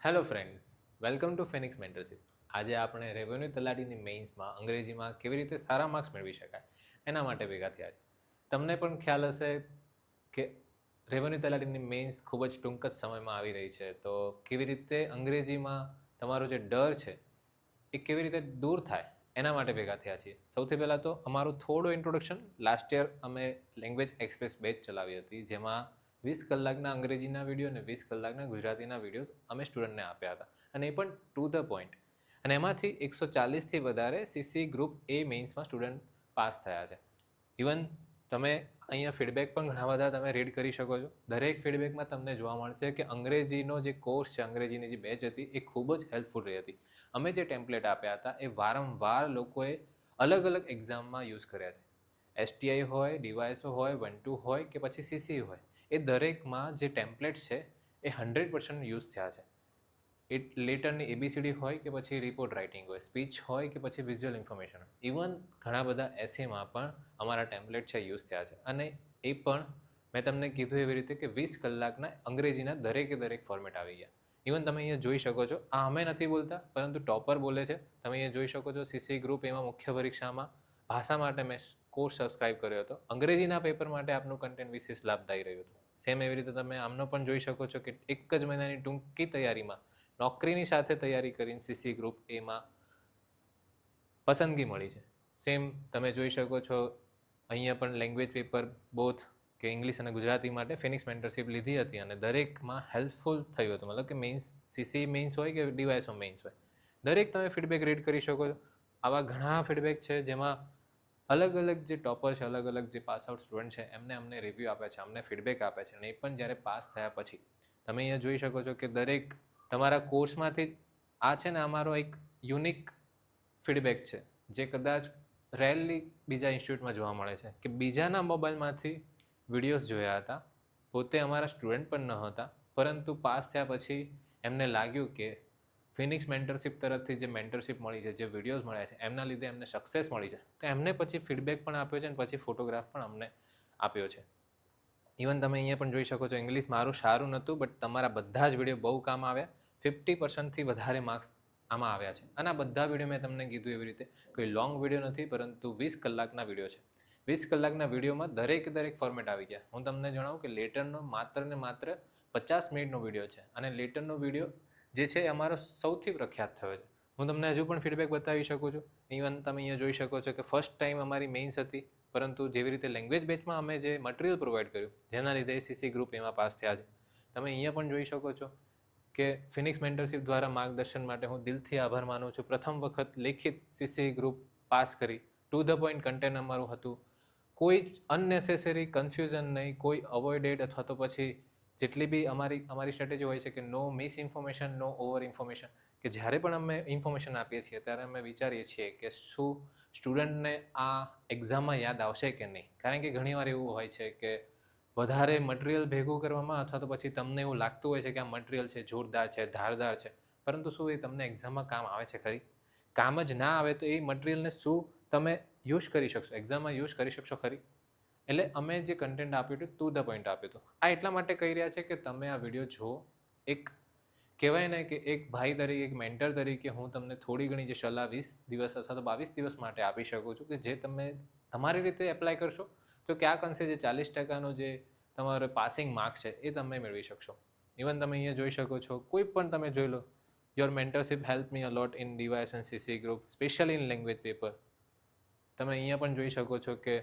Hello friends, welcome to Phoenix mentorship. આજે આપણે revenue તલાટીની મેઇન્સમાં અંગ્રેજીમાં કેવી રીતે સારા માર્ક્સ મેળવી શકાય એના માટે ભેગા થયા છે. તમને પણ ખ્યાલ હશે કે રેવન્યુ તલાટીની મેઇન્સ ખૂબ જ ટૂંક જ સમયમાં આવી રહી છે, તો કેવી રીતે અંગ્રેજીમાં તમારો જે ડર છે એ કેવી રીતે દૂર થાય એના માટે ભેગા થયા છીએ. સૌથી પહેલાં તો અમારું થોડું ઇન્ટ્રોડક્શન. લાસ્ટ યર અમે લેંગ્વેજ એક્સપ્રેસ બેચ ચલાવી હતી, જેમાં 20 કલાકના અંગ્રેજીના વિડીયો અને 20 કલાકના ગુજરાતીના વિડીયોઝ અમે સ્ટુડન્ટને આપ્યા હતા, અને એ પણ ટુ ધ પોઈન્ટ. અને એમાંથી 140થી વધારે સીસી ગ્રુપ એ મેઇન્સમાં સ્ટુડન્ટ પાસ થયા છે. ઇવન તમે અહીંયા ફીડબેક પણ ઘણા બધા તમે રીડ કરી શકો છો. દરેક ફીડબેકમાં તમને જોવા મળશે કે અંગ્રેજીનો જે કોર્સ છે, અંગ્રેજીની જે બેચ હતી એ ખૂબ જ હેલ્પફુલ રહી હતી. અમે જે ટેમ્પલેટ આપ્યા હતા એ વારંવાર લોકોએ અલગ અલગ એક્ઝામમાં યુઝ કર્યા છે. એસટીઆઈ હોય, ડીવાયએસઓ હોય, 1-2 હોય કે પછી સીસી હોય, એ દરેકમાં જે ટેમ્પલેટ છે એ 100% યુઝ થયા છે. એ લેટરની એબીસીડી હોય કે પછી રિપોર્ટ રાઇટિંગ હોય, સ્પીચ હોય કે પછી વિઝ્યુઅલ ઇન્ફોર્મેશન હોય, ઇવન ઘણા બધા એસેમાં પણ અમારા ટેમ્પલેટ છે યુઝ થયા છે. અને એ પણ મેં તમને કીધું એવી રીતે કે 20 કલાકના અંગ્રેજીના દરેક ફોર્મેટ આવી ગયા. ઇવન તમે અહીંયા જોઈ શકો છો, આ અમે નથી બોલતા પરંતુ ટોપર બોલે છે. તમે અહીંયા જોઈ શકો છો, સીસી ગ્રુપ એમાં મુખ્ય પરીક્ષામાં ભાષા માટે મેં કોર્સ સબસ્ક્રાઇબ કર્યો હતો. અંગ્રેજીના પેપર માટે આપનું કન્ટેન્ટ વિશેષ લાભદાયી રહ્યું હતું. સેમ એવી રીતે તમે આમનો પણ જોઈ શકો છો કે એક જ મહિનાની ટૂંકી તૈયારીમાં નોકરીની સાથે તૈયારી કરીને સીસી ગ્રુપ એમાં પસંદગી મળી છે. સેમ તમે જોઈ શકો છો, અહીંયા પણ લેંગ્વેજ પેપર બોથ કે ઇંગ્લિશ અને ગુજરાતી માટે ફિનિક્સ મેન્ટરશિપ લીધી હતી અને દરેકમાં હેલ્પફુલ થયું હતું. મતલબ કે મેઇન્સ, સીસી મેઇન્સ હોય કે ડીવાયએસઓ મેઇન્સ હોય, દરેક તમે ફીડબેક રીડ કરી શકો છો. આવા ઘણા ફીડબેક છે જેમાં અલગ અલગ જે ટોપર છે, અલગ અલગ જે પાસ આઉટ સ્ટુડન્ટ છે, એમને અમને રિવ્યૂ આપે છે, અમને ફીડબેક આપે છે. અને એ પણ જ્યારે પાસ થયા પછી તમે અહીંયા જોઈ શકો છો કે દરેક તમારા કોર્સમાંથી આ છે ને અમારો એક યુનિક ફીડબેક છે, જે કદાચ રેરલી બીજા ઇન્સ્ટિટ્યૂટમાં જોવા મળે છે, કે બીજાના મોબાઈલમાંથી વિડીયોઝ જોયા હતા, પોતે અમારા સ્ટુડન્ટ પણ ન હતા, પરંતુ પાસ થયા પછી એમને લાગ્યું કે ફિનિક્સ મેન્ટરશિપ તરફથી જે મેન્ટરશિપ મળી છે, જે વિડીયોઝ મળ્યા છે, એમના લીધે એમને સક્સેસ મળી છે. તો એમને પછી ફીડબેક પણ આપ્યો છે અને પછી ફોટોગ્રાફ પણ અમને આપ્યો છે. ઇવન તમે અહીંયા પણ જોઈ શકો છો, ઇંગ્લિશ મારું સારું નહોતું, બટ તમારા બધા જ વિડીયો બહુ કામ આવ્યા. 50%થી વધારે માર્ક્સ આમાં આવ્યા છે. અને આ બધા વિડીયો મેં તમને કીધું એવી રીતે કોઈ લોંગ વિડીયો નથી, પરંતુ 20 કલાકના વિડીયો છે. 20 કલાકના વિડીયોમાં દરેક ફોર્મેટ આવી ગયા. હું તમને જણાવું કે લેટરનો માત્ર ને માત્ર 50 મિનિટનો વિડીયો છે, અને લેટરનો વિડીયો જે છે એ અમારો સૌથી પ્રખ્યાત થયો છે. હું તમને હજુ પણ ફીડબેક બતાવી શકું છું. ઇવન તમે અહીંયા જોઈ શકો છો કે ફર્સ્ટ ટાઈમ અમારી મેઇન્સ હતી, પરંતુ જેવી રીતે લેંગ્વેજ બેચમાં અમે જે મટીરિયલ પ્રોવાઈડ કર્યું, જેના લીધે સીસી ગ્રુપ એમાં પાસ થયા છે. તમે અહીંયા પણ જોઈ શકો છો કે ફિનિક્સ મેન્ટરશિપ દ્વારા માર્ગદર્શન માટે હું દિલથી આભાર માનું છું. પ્રથમ વખત લેખિત સીસી ગ્રુપ પાસ કરી, ટુ ધ પોઈન્ટ કન્ટેન્ટ અમારું હતું. કોઈ અનનેસેસરી કન્ફ્યુઝન નહીં, કોઈ અવોઇડેડ અથવા તો પછી જેટલી બી અમારી સ્ટ્રેટેજી હોય છે કે નો મિસ ઇન્ફોર્મેશન, નો ઓવર ઇન્ફોર્મેશન. કે જ્યારે પણ અમે ઇન્ફોર્મેશન આપીએ છીએ ત્યારે અમે વિચારીએ છીએ કે શું સ્ટુડન્ટને આ એક્ઝામમાં યાદ આવશે કે નહીં. કારણ કે ઘણીવાર એવું હોય છે કે વધારે મટીરિયલ ભેગું કરવામાં અથવા તો પછી તમને એવું લાગતું હોય છે કે આ મટીરિયલ છે, જોરદાર છે, ધારદાર છે, પરંતુ શું એ તમને એક્ઝામમાં કામ આવે છે ખરી? કામ જ ના આવે તો એ મટીરિયલને શું તમે યુઝ કરી શકશો, એક્ઝામમાં યુઝ કરી શકશો ખરી? એટલે અમે જે કન્ટેન્ટ આપ્યું હતું, ટુ ધ પોઈન્ટ આપ્યું હતું. આ એટલા માટે કહી રહ્યા છે કે તમે આ વિડીયો જુઓ. એક કહેવાય ને કે એક ભાઈ તરીકે, એક મેન્ટર તરીકે હું તમને થોડી ઘણી જે સલાહ 20 દિવસ અથવા તો 22 દિવસ માટે આપી શકું છું, કે જે તમે તમારી રીતે એપ્લાય કરશો તો ક્યાંક અંશે જે 40%નો જે તમારો પાસિંગ માર્ક્સ છે એ તમે મેળવી શકશો. ઇવન તમે અહીંયા જોઈ શકો છો, કોઈ પણ તમે જોઈ લો, your mentorship help me a lot in DYS and CC group, specially in language paper. તમે અહીંયા પણ જોઈ શકો છો કે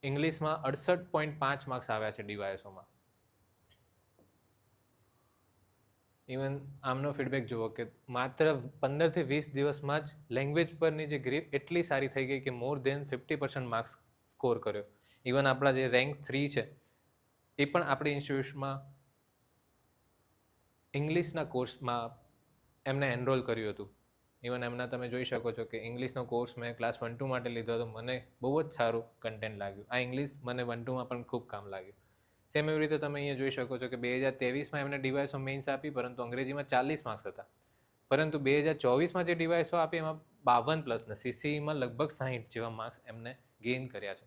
ઇંગ્લિશમાં 68.5 માર્ક્સ આવ્યા છે ડીવાયએસઓમાં. ઇવન આમનો ફીડબેક જુઓ કે માત્ર 15થી 20 દિવસમાં જ લેંગ્વેજ પરની જે ગ્રીપ એટલી સારી થઈ ગઈ કે મોર દેન 50% માર્ક્સ સ્કોર કર્યો. ઇવન આપણા જે રેન્ક 3 છે એ પણ આપણી ઇન્સ્ટિટ્યૂટમાં ઇંગ્લિશના કોર્સમાં એમને એનરોલ કર્યું હતું. ઇવન એમના તમે જોઈ શકો છો કે ઇંગ્લિશનો કોર્સ મેં ક્લાસ 1-2 માટે લીધો હતો. મને બહુ જ સારું કન્ટેન્ટ લાગ્યું. આ ઇંગ્લિશ મને 1-2માં પણ ખૂબ કામ લાગ્યું. સેમ એવી રીતે તમે અહીંયા જોઈ શકો છો કે 2023માં એમને ડીવાયએસઓ મેઇન્સ આપી, પરંતુ અંગ્રેજીમાં 40 માર્ક્સ હતા. પરંતુ 2024માં જે ડીવાયએસઓ આપી એમાં 52+ ને સીસીઈમાં લગભગ 60 જેવા માર્ક્સ એમને ગેઇન કર્યા છે.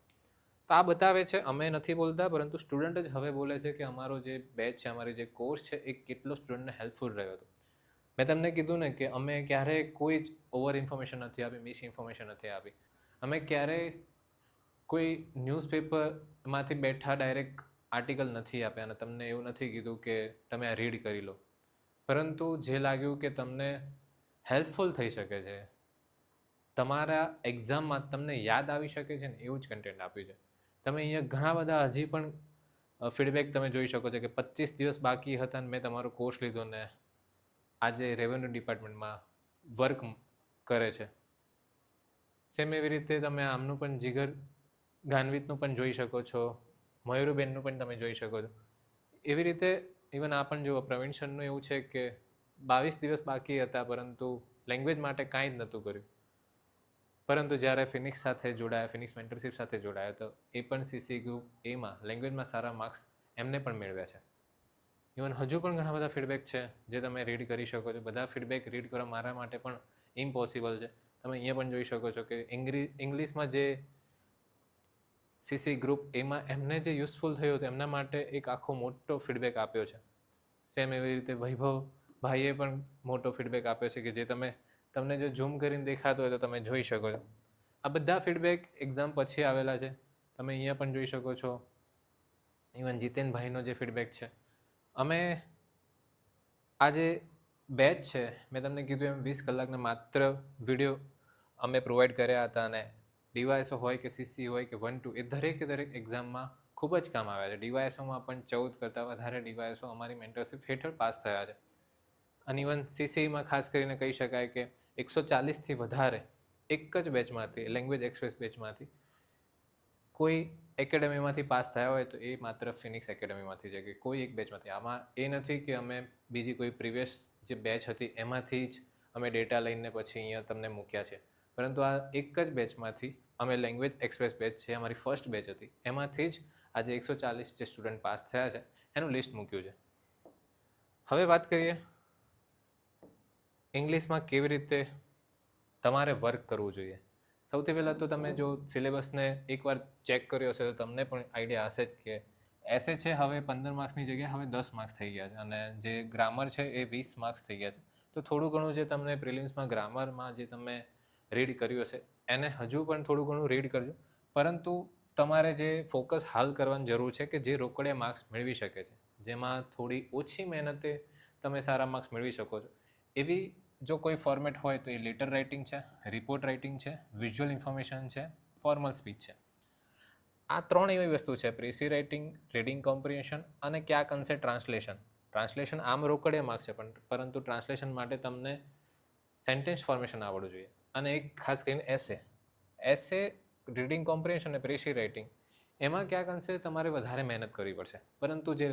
તો આ બતાવે છે, અમે નથી બોલતા, પરંતુ સ્ટુડન્ટ જ હવે બોલે છે કે અમારો જે બેચ છે, અમારી જે કોર્સ છે, એ કેટલો સ્ટુડન્ટને હેલ્પફુલ રહ્યો હતો. મેં તમને કીધું ને કે અમે ક્યારેય કોઈ જ ઓવર ઇન્ફોર્મેશન નથી આપી, મિસ ઇન્ફોર્મેશન નથી આપી. અમે ક્યારેય કોઈ ન્યૂઝપેપરમાંથી બેઠા ડાયરેક્ટ આર્ટિકલ નથી આપ્યા અને તમને એવું નથી કીધું કે તમે આ રીડ કરી લો. પરંતુ જે લાગ્યું કે તમને હેલ્પફુલ થઈ શકે છે, તમારા એક્ઝામમાં તમને યાદ આવી શકે છે ને, એવું જ કન્ટેન્ટ આપ્યું છે. તમે અહીંયા ઘણા બધા હજી પણ ફીડબેક તમે જોઈ શકો છો કે 25 દિવસ બાકી હતા અને મેં તમારો કોર્સ લીધો ને આજે રેવન્યુ ડિપાર્ટમેન્ટમાં વર્ક કરે છે. સેમ એવી રીતે તમે આમનું પણ જીગર ગાનવીતનું પણ જોઈ શકો છો, મયુરુબેનનું પણ તમે જોઈ શકો છો. એવી રીતે ઇવન આ પણ જુઓ, પ્રવીણ સરનું એવું છે કે 22 દિવસ બાકી હતા પરંતુ લેંગ્વેજ માટે કાંઈ જ નહોતું કર્યું. પરંતુ જ્યારે ફિનિક્સ સાથે જોડાયા, ફિનિક્સ મેન્ટરશિપ સાથે જોડાયા, તો એ પણ સીસી ગ્રુપ એમાં લેંગ્વેજમાં સારા માર્ક્સ એમને પણ મેળવ્યા છે. ઇવન હજુ પણ ઘણા બધા ફીડબેક છે જે તમે રીડ કરી શકો છો. બધા ફીડબેક રીડ કરવા મારા માટે પણ ઇમ્પોસિબલ છે. તમે અહીંયા પણ જોઈ શકો છો કે ઇંગ્લિશમાં જે સીસી ગ્રુપ એમાં એમને જે યુઝફુલ થયું હતું એમના માટે એક આખો મોટો ફીડબેક આપ્યો છે. સેમ એવી રીતે વૈભવ ભાઈએ પણ મોટો ફીડબેક આપ્યો છે કે જે તમને જો ઝૂમ કરીને દેખાતો હોય તો તમે જોઈ શકો છો. આ બધા ફીડબેક એક્ઝામ પછી આવેલા છે. તમે અહીંયા પણ જોઈ શકો છો. ઇવન જીતેનભાઈનો જે ફીડબેક છે, અમે આ જે બેચ છે, મેં તમને કીધું એમ 20 કલાકના માત્ર વિડીયો અમે પ્રોવાઈડ કર્યા હતા અને ડીવાયએસઓ હોય કે સીસી હોય કે 1-2 એ દરેક એક્ઝામમાં ખૂબ જ કામ આવ્યા છે. ડીવાયએસઓમાં પણ 14 કરતાં વધારે ડીવાયએસઓ અમારી મેન્ટરશિપ હેઠળ પાસ થયા છે. અને ઇવન સીસીમાં ખાસ કરીને કહી શકાય કે 140થી વધારે એક જ બેચમાંથી, લેંગ્વેજ એક્સપ્રેસ બેચમાંથી કોઈ એકેડમીમાંથી પાસ થયા હોય તો એ માત્ર ફિનિક્સ એકેડમીમાંથી છે, કે કોઈ એક બેચમાંથી. આમાં એ નથી કે અમે બીજી કોઈ પ્રીવિયસ જે બેચ હતી એમાંથી જ અમે ડેટા લઈને પછી અહીંયા તમને મૂક્યા છે, પરંતુ આ એક જ બેચમાંથી અમે લેંગ્વેજ એક્સપ્રેસ બેચ છે, અમારી ફર્સ્ટ બેચ હતી, એમાંથી જ આજે 140 જે સ્ટુડન્ટ પાસ થયા છે એનું લિસ્ટ મૂક્યું છે. હવે વાત કરીએ ઇંગ્લિશમાં કેવી રીતે તમારે વર્ક કરવું જોઈએ. સૌથી પહેલાં તો તમે જો સિલેબસને એકવાર ચેક કર્યો હશે તો તમને પણ આઈડિયા હશે જ કે એસે છે હવે 15 માર્ક્સની જગ્યાએ હવે 10 માર્ક્સ થઈ ગયા છે અને જે ગ્રામર છે એ 20 માર્ક્સ થઈ ગયા છે. તો થોડું ઘણું જે તમને પ્રિલિમ્સમાં ગ્રામરમાં જે તમે રીડ કર્યું હશે એને હજુ પણ થોડું ઘણું રીડ કરજો, પરંતુ તમારે જે ફોકસ હાલ કરવાની જરૂર છે કે જે રોકડિયા માર્ક્સ મેળવી શકે છે, જેમાં થોડી ઓછી મહેનતે તમે સારા માર્ક્સ મેળવી શકો છો. એવી જો કોઈ ફોર્મેટ હોય તો એ લેટર રાઇટિંગ છે, રિપોર્ટ રાઇટિંગ છે, વિઝ્યુઅલ ઇન્ફોર્મેશન છે, ફોર્મલ સ્પીચ છે. આ 3 એવી વસ્તુ છે, પ્રેસી રાઇટિંગ, રીડિંગ કોમ્પ્રિહેન્શન અને ક્યાંક અંશે ટ્રાન્સલેશન. ટ્રાન્સલેશન આમ રોકડિયા માર્ક્સ છે, પરંતુ ટ્રાન્સલેશન માટે તમને સેન્ટેન્સ ફોર્મેશન આવડવું જોઈએ. અને એક ખાસ કરીને એસે, રીડિંગ કોમ્પ્રિહેન્શન અને પ્રેસી રાઇટિંગ એમાં ક્યાંક અંશે તમારે વધારે મહેનત કરવી પડશે, પરંતુ જે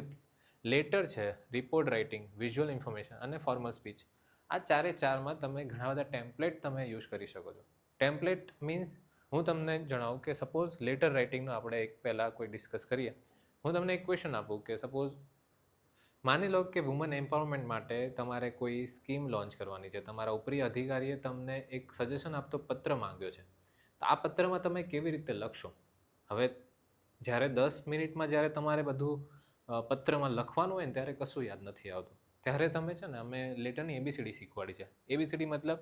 લેટર છે, રિપોર્ટ રાઇટિંગ, વિઝ્યુઅલ ઇન્ફોર્મેશન અને ફોર્મલ સ્પીચ, આ ચારમાં તમે ઘણા બધા ટેમ્પલેટ તમે યુઝ કરી શકો છો. ટેમ્પલેટ મીન્સ હું તમને જણાવું કે સપોઝ લેટર રાઇટિંગનો આપણે એક પહેલાં કોઈ ડિસ્કસ કરીએ. હું તમને એક ક્વેશ્ચન આપું કે સપોઝ માની લો કે વુમન એમ્પાવરમેન્ટ માટે તમારે કોઈ સ્કીમ લોન્ચ કરવાની છે, તમારા ઉપરી અધિકારીએ તમને એક સજેશન આપતો પત્ર માંગ્યો છે, તો આ પત્રમાં તમે કેવી રીતે લખશો? હવે જ્યારે 10 મિનિટમાં જ્યારે તમારે બધું પત્રમાં લખવાનું હોય ને ત્યારે કશું યાદ નથી આવતું. ત્યારે તમે છે ને અમે લેટરની એબીસીડી શીખવાડી છે. એબીસીડી મતલબ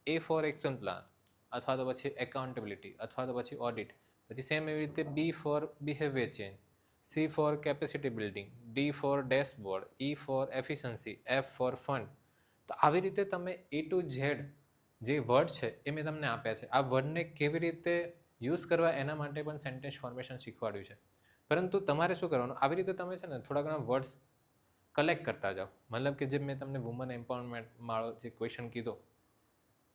એ ફોર એક્શન પ્લાન, અથવા તો પછી એકાઉન્ટેબિલિટી, અથવા તો પછી ઓડિટ. પછી સેમ એવી રીતે B for behaviour change, C for capacity building, D for dashboard, E for efficiency, F for fund. તો આવી રીતે તમે એ ટુ ઝેડ જે વર્ડ છે એ મેં તમને આપ્યા છે. આ વર્ડને કેવી રીતે યુઝ કરવા એના માટે પણ સેન્ટેન્સ ફોર્મેશન શીખવાડ્યું છે. પરંતુ તમારે શું કરવાનું, આવી રીતે તમે છે ને થોડા ઘણા વર્ડ્સ કલેક્ટ કરતા જાઓ. મતલબ કે જે મેં તમને વુમન એમ્પાવરમેન્ટ મારો જે ક્વેશ્ચન કીધો,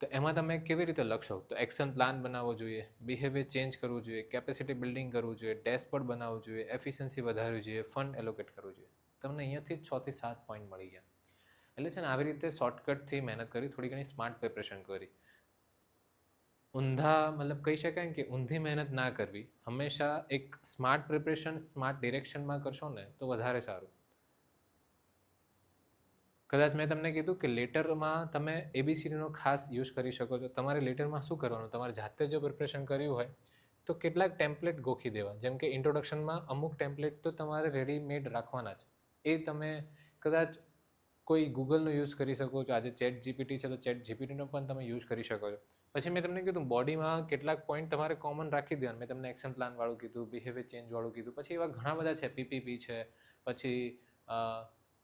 તો એમાં તમે કેવી રીતે લખશો? તો એક્શન પ્લાન બનાવવો જોઈએ, બિહેવિયર ચેન્જ કરવું જોઈએ, કેપેસિટી બિલ્ડિંગ કરવું જોઈએ, ડેશબોર્ડ બનાવવું જોઈએ, એફિશિયન્સી વધારવી જોઈએ, ફંડ એલોકેટ કરવું જોઈએ. તમને અહીંયાથી 6 થી 7 પોઈન્ટ મળી ગયા. એટલે છે ને આવી રીતે શોર્ટકટથી મહેનત કરી, થોડી ઘણી સ્માર્ટ પ્રિપરેશન કરી. ઊંધા મતલબ કહી શકાય કે ઊંધી મહેનત ના કરવી. હંમેશા એક સ્માર્ટ પ્રિપરેશન, સ્માર્ટ ડિરેક્શનમાં કરશો ને તો વધારે સારું. કદાચ મેં તમને કીધું કે લેટરમાં તમે એબીસીડીનો ખાસ યુઝ કરી શકો છો. તમારે લેટરમાં શું કરવાનું, તમારે જાતે જો પ્રિપરેશન કર્યું હોય તો કેટલાક ટેમ્પલેટ ગોખી દેવા. જેમ કે ઇન્ટ્રોડક્શનમાં અમુક ટેમ્પલેટ તો તમારે રેડીમેડ રાખવાના જ. એ તમે કદાચ કોઈ ગૂગલનો યુઝ કરી શકો છો. આજે ચેટ જીપીટી છે તો ચેટ જીપીટીનો પણ તમે યુઝ કરી શકો છો. પછી મેં તમને કીધું બોડીમાં કેટલાક પોઈન્ટ તમારે કોમન રાખી દેવાનું. મેં તમને એક્શન પ્લાન વાળું કીધું, બિહેવિયર ચેન્જ વાળું કીધું. પછી એવા ઘણા બધા છે, પીપીપી છે, પછી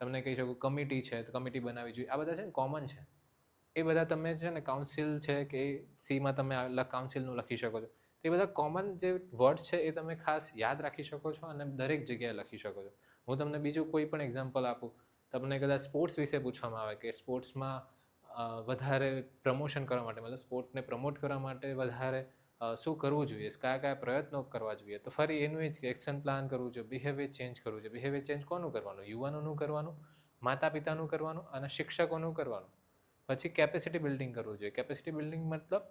તમને કહી શકું કમિટી છે, તો કમિટી બનાવવી જોઈએ. આ બધા છે ને કોમન છે. એ બધા તમે છે ને કાઉન્સિલ છે કે સીમાં તમે કાઉન્સિલનું લખી શકો છો. તો એ બધા કોમન જે વર્ડ છે એ તમે ખાસ યાદ રાખી શકો છો અને દરેક જગ્યાએ લખી શકો છો. હું તમને બીજું કોઈ પણ એક્ઝામ્પલ આપું. તમને કદાચ સ્પોર્ટ્સ વિશે પૂછવામાં આવે કે સ્પોર્ટ્સમાં વધારે પ્રમોશન કરવા માટે, મતલબ સ્પોર્ટને પ્રમોટ કરવા માટે વધારે શું કરવું જોઈએ, કયા કયા પ્રયત્નો કરવા જોઈએ, તો ફરી એનું જ કે એક્શન પ્લાન કરવું જોઈએ, બિહેવિયર ચેન્જ કરવું જોઈએ. બિહેવિયર ચેન્જ કોનું કરવાનું? યુવાનોનું કરવાનું, માતા પિતાનું કરવાનું અને શિક્ષકોનું કરવાનું. પછી કેપેસિટી બિલ્ડિંગ કરવું જોઈએ. કેપેસિટી બિલ્ડિંગ મતલબ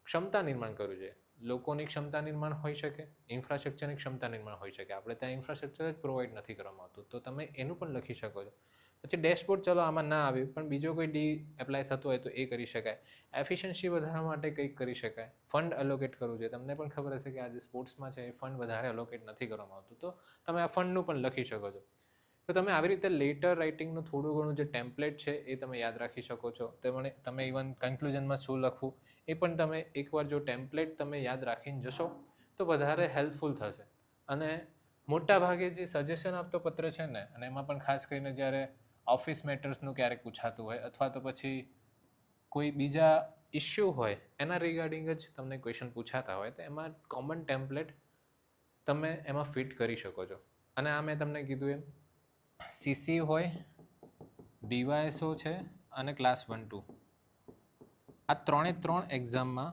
ક્ષમતા નિર્માણ કરવું જોઈએ. લોકોની ક્ષમતા નિર્માણ હોઈ શકે, ઇન્ફ્રાસ્ટ્રક્ચરની ક્ષમતા નિર્માણ હોઈ શકે. આપણે ત્યાં ઇન્ફ્રાસ્ટ્રક્ચર જ પ્રોવાઈડ નથી કરવામાં આવતું, તો તમે એનું પણ લખી શકો છો. પછી ડેશબોર્ડ ચલો આમાં ના આવ્યું, પણ બીજો કોઈ ડી એપ્લાય થતો હોય તો એ કરી શકાય. એફિશિયન્સી વધારવા માટે કંઈક કરી શકાય. ફંડ એલોકેટ કરવું જોઈએ. તમને પણ ખબર હશે કે આજે સ્પોર્ટ્સમાં છે એ ફંડ વધારે એલોકેટ નથી કરવામાં આવતું, તો તમે આ ફંડનું પણ લખી શકો છો. તો તમે આવી રીતે લેટર રાઇટિંગનું થોડું ઘણું જે ટેમ્પલેટ છે એ તમે યાદ રાખી શકો છો. તમે ઇવન કન્ક્લુઝનમાં શું લખવું એ પણ તમે એકવાર જો ટેમ્પલેટ તમે યાદ રાખીને જશો તો વધારે હેલ્પફુલ થશે. અને મોટા ભાગે જે સજેશન આપતો પત્ર છે ને, અને એમાં પણ ખાસ કરીને જ્યારે ઓફિસ મેટર્સનું ક્યારેક પૂછાતું હોય અથવા તો પછી કોઈ બીજા ઇશ્યુ હોય એના રિગાર્ડિંગ જ તમને ક્વેશ્ચન પૂછાતા હોય તો એમાં કોમન ટેમ્પલેટ તમે એમાં ફિટ કરી શકો છો. અને આ મેં તમને કીધું એમ સીસી હોય, ડીવાયએસઓ છે અને ક્લાસ 1-2 આ ત્રણ એક્ઝામમાં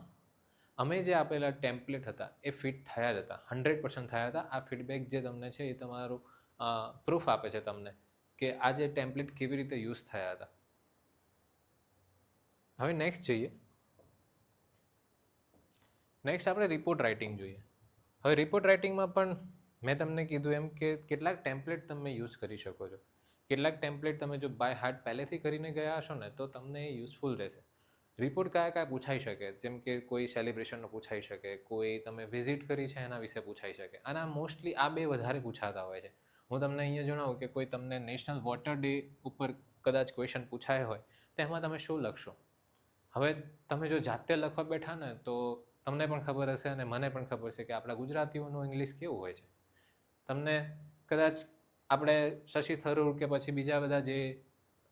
અમે જે આપેલા ટેમ્પલેટ હતા એ ફિટ થયા જ હતા, 100% થયા હતા. આ ફીડબેક જે તમને છે એ તમારું પ્રૂફ આપે છે તમને કે આ જે ટેમ્પલેટ કેવી રીતે યુઝ થયા હતા. હવે નેક્સ્ટ જોઈએ. નેક્સ્ટ આપણે રિપોર્ટ રાઇટિંગ જોઈએ. હવે રિપોર્ટ રાઇટિંગમાં પણ મેં તમને કીધું એમ કે કેટલાક ટેમ્પલેટ તમે યુઝ કરી શકો છો. કેટલાક ટેમ્પલેટ તમે જો બાય હાર્ટ પહેલેથી કરીને ગયા હશો ને તો તમને એ યુઝફુલ રહેશે. રિપોર્ટ કયા પૂછાઈ શકે, જેમ કે કોઈ સેલિબ્રેશનનો પૂછાઈ શકે, કોઈ તમે વિઝિટ કરી છે એના વિશે પૂછાઈ શકે. અને મોસ્ટલી આ બે વધારે પૂછાતા હોય છે. હું તમને અહીંયા જણાવું કે કોઈ તમને નેશનલ વોટર ડે ઉપર કદાચ ક્વેશ્ચન પૂછાય હોય તો એમાં તમે શું લખશો? હવે તમે જો જાતે લખવા બેઠા ને તો તમને પણ ખબર હશે અને મને પણ ખબર છે કે આપણા ગુજરાતીઓનું ઇંગ્લિશ કેવું હોય છે. તમને કદાચ આપણે શશી થરૂર કે પછી બીજા બધા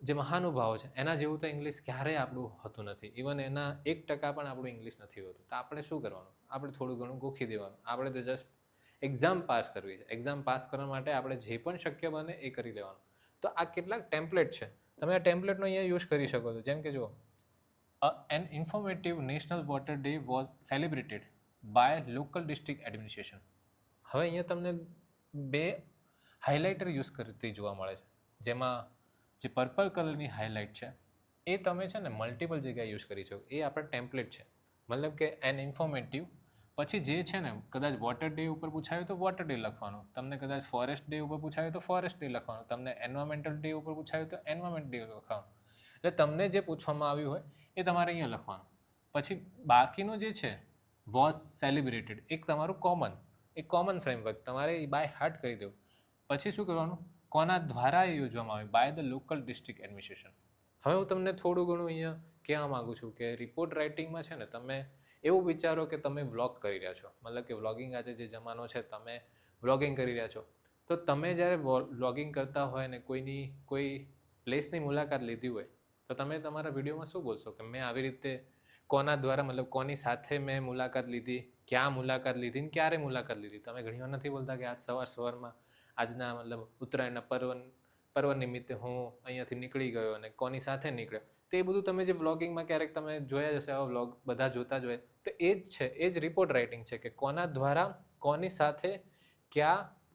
જે મહાનુભાવો છે એના જેવું તો ઇંગ્લિશ ક્યારેય આપણું હોતું નથી. ઇવન એના 1% પણ આપણું ઇંગ્લિશ નથી હોતું. તો આપણે શું કરવાનું? આપણે થોડું ઘણું ગોખી દેવાનું. આપણે તો જસ્ટ એક્ઝામ પાસ કરવી છે. એક્ઝામ પાસ કરવા માટે આપણે જે પણ શક્ય બને એ કરી લેવાનું. તો આ કેટલાક ટેમ્પલેટ છે. તમે આ ટેમ્પલેટનો અહીંયા યુઝ કરી શકો છો. જેમ કે જુઓ, an informative National Water Day was celebrated by local district administration. હવે અહીંયા તમને બે હાઇલાઇટર યુઝ કરતી જોવા મળે છે. જેમાં જે પર્પલ કલરની હાઇલાઇટ છે એ તમે છે ને મલ્ટિપલ જગ્યાએ યુઝ કરી શકો. એ આપણા ટેમ્પલેટ છે. મતલબ કે એન ઇન્ફોર્મેટિવ પછી જે છે ને કદાચ વોટર ડે ઉપર પૂછાયું તો વોટર ડે લખવાનું, તમને કદાચ ફોરેસ્ટ ડે ઉપર પૂછાયું તો ફોરેસ્ટ ડે લખવાનું, તમને એન્વાયરમેન્ટલ ડે ઉપર પૂછાયું તો એન્વાયરમેન્ટ ડે લખવાનું. એટલે તમને જે પૂછવામાં આવ્યું હોય એ તમારે અહીંયા લખવાનું. પછી બાકીનું જે છે વોઝ સેલિબ્રેટેડ એક તમારું કોમન ફ્રેમવર્ક તમારે બાય હાર્ટ કરી દેવું. પછી શું કરવાનું? કોના દ્વારા એ યોજવામાં આવ્યું? By the local district administration. હવે હું તમને થોડું ઘણું અહીંયા કહેવા માગું છું કે રિપોર્ટ રાઇટિંગમાં છે ને તમે એવું વિચારો કે તમે વ્લોગ કરી રહ્યા છો. મતલબ કે વ્લોગિંગ આજે જે જમાનો છે તમે વ્લોગિંગ કરી રહ્યા છો. તો તમે જ્યારે વ્લોગિંગ કરતા હોય ને કોઈ પ્લેસની મુલાકાત લીધી હોય તો તમે તમારા વિડીયોમાં શું બોલશો કે મેં આવી રીતે કોના દ્વારા, મતલબ કોની સાથે મેં મુલાકાત લીધી, ક્યાં મુલાકાત લીધી ને ક્યારે મુલાકાત લીધી. તમે ઘણીવાર નથી બોલતા કે આજ સવારમાં આજના મતલબ ઉત્તરાયણના પર્વ નિમિત્તે હું અહીંયાથી નીકળી ગયો અને કોની સાથે નીકળ્યો. તો એ બધું તમે જે વ્લોગિંગમાં ક્યારેક તમે જોયા જશે, આવા વ્લોગ બધા જોતા જ હોય. તો એ જ છે, એ જ રિપોર્ટ રાઇટિંગ છે કે કોના દ્વારા, કોની સાથે,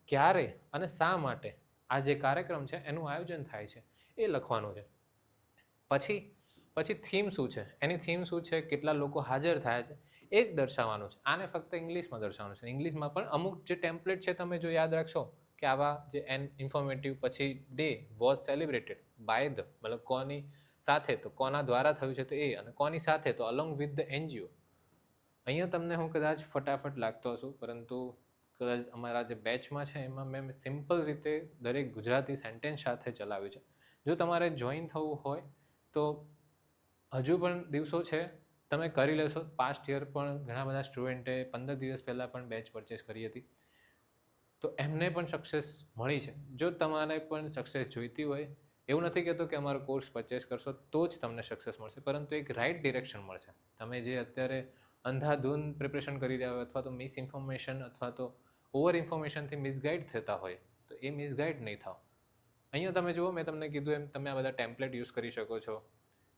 ક્યારે અને શા માટે આ જે કાર્યક્રમ છે એનું આયોજન થાય છે એ લખવાનું છે. પછી થીમ શું છે, એની થીમ શું છે, કેટલા લોકો હાજર થયા છે એ જ દર્શાવવાનું છે. આને ફક્ત ઇંગ્લિશમાં દર્શાવવાનું છે. ઇંગ્લિશમાં પણ અમુક જે ટેમ્પલેટ છે તમે જો યાદ રાખશો કે આવા જે એન ઇન્ફોર્મેટિવ પછી day was celebrated by the, મતલબ કોની સાથે તો કોના દ્વારા થયું છે તો એ, અને કોની સાથે તો અલોંગ વિથ ધ એનજીઓ. અહીંયા તમને હું કદાચ ફટાફટ લાગતો હશું, પરંતુ કદાચ અમારા જે બેચમાં છે એમાં મેં સિમ્પલ રીતે દરેક ગુજરાતી સેન્ટેન્સ સાથે ચલાવ્યું છે. જો તમારે જોઈન થવું હોય તો હજુ પણ દિવસો છે, તમે કરી લેશો. પાસ્ટ યર પણ ઘણા બધા સ્ટુડન્ટે 15 દિવસ પહેલાં પણ બેચ પરચેસ કરી હતી, તો એમને પણ સક્સેસ મળી છે. જો તમારે પણ સક્સેસ જોઈતી હોય, એવું નથી કહેતો કે અમારો કોર્સ પરચેસ કરશો તો જ તમને સક્સેસ મળશે, પરંતુ એક રાઇટ ડિરેક્શન મળશે. તમે જે અત્યારે અંધાધૂન પ્રિપરેશન કરી રહ્યા હોય અથવા તો મિસ ઇન્ફોર્મેશન અથવા તો ઓવર ઇન્ફોર્મેશનથી મિસગાઈડ થતા હોય, તો એ મિસગાઈડ નહીં થાવ. અહીંયા તમે જુઓ, મેં તમને કીધું એમ તમે આ બધા ટેમ્પલેટ યુઝ કરી શકો છો.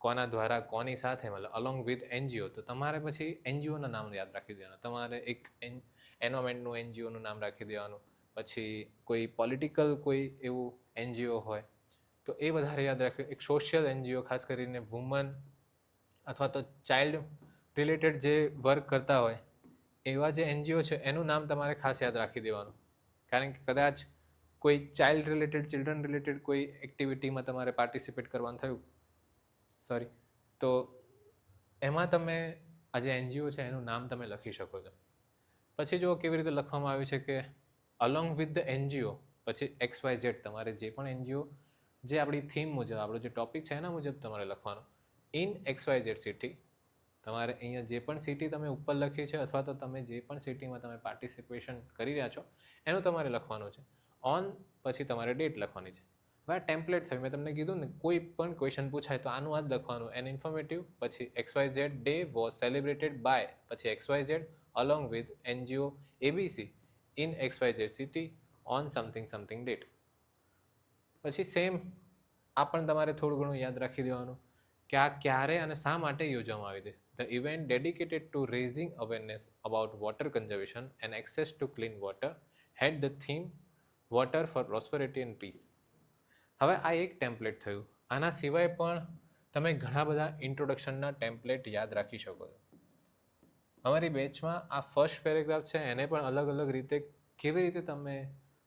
કોના દ્વારા, કોની સાથે, મતલબ અલોંગ વિથ એનજીઓ. તો તમારે પછી એનજીઓના નામ યાદ રાખી દેવાના. તમારે એક એન્વાયરમેન્ટનું એનજીઓનું નામ રાખી દેવાનું. પછી કોઈ પોલિટિકલ કોઈ એવું એનજીઓ હોય તો એ વધારે યાદ રાખ્યું. એક સોશિયલ એનજીઓ, ખાસ કરીને વુમન અથવા તો ચાઇલ્ડ રિલેટેડ જે વર્ક કરતા હોય એવા જે એનજીઓ છે એનું નામ તમારે ખાસ યાદ રાખી દેવાનું. કારણ કે કદાચ કોઈ ચાઇલ્ડ રિલેટેડ, ચિલ્ડ્રન રિલેટેડ કોઈ એક્ટિવિટીમાં તમારે પાર્ટિસિપેટ કરવાનું થયું, તો એમાં તમે આ જે એનજીઓ છે એનું નામ તમે લખી શકો છો. પછી જો કેવી રીતે લખવામાં આવ્યું છે કે અલોંગ વિથ ધ એનજીઓ, પછી XYZ, તમારે જે પણ એનજીઓ જે આપણી થીમ મુજબ, આપણો જે ટોપિક છે એના મુજબ તમારે લખવાનું. ઇન XYZ સિટી, તમારે અહીંયા જે પણ સિટી તમે ઉપર લખી છે અથવા તો તમે જે પણ સિટીમાં તમે પાર્ટિસિપેશન કરી રહ્યા છો એનું તમારે લખવાનું છે. ઓન, પછી તમારે ડેટ લખવાની છે. હવે ટેમ્પલેટ થયું. મેં તમને કીધું ને, કોઈ પણ ક્વેશ્ચન પૂછાય તો આનું આ જ લખવાનું, એન ઇન્ફોર્મેટિવ, પછી XYZ day was celebrated by, પછી XYZ along with NGO ABC in XYZ city on something something date. પછી સેમ આ પણ તમારે થોડું ઘણું યાદ રાખી દેવાનું કે આ ક્યારે અને શા માટે યોજવામાં આવી હતી. The event dedicated to raising awareness about water conservation and access to clean water had the theme water for prosperity and peace. હવે આ એક ટેમ્પલેટ થયું. આના સિવાય પણ તમે ઘણા બધા ઇન્ટ્રોડક્શનના ટેમ્પલેટ યાદ રાખી શકો છો. અમારી બેચમાં આ ફર્સ્ટ પેરેગ્રાફ છે એને પણ અલગ અલગ રીતે કેવી રીતે તમે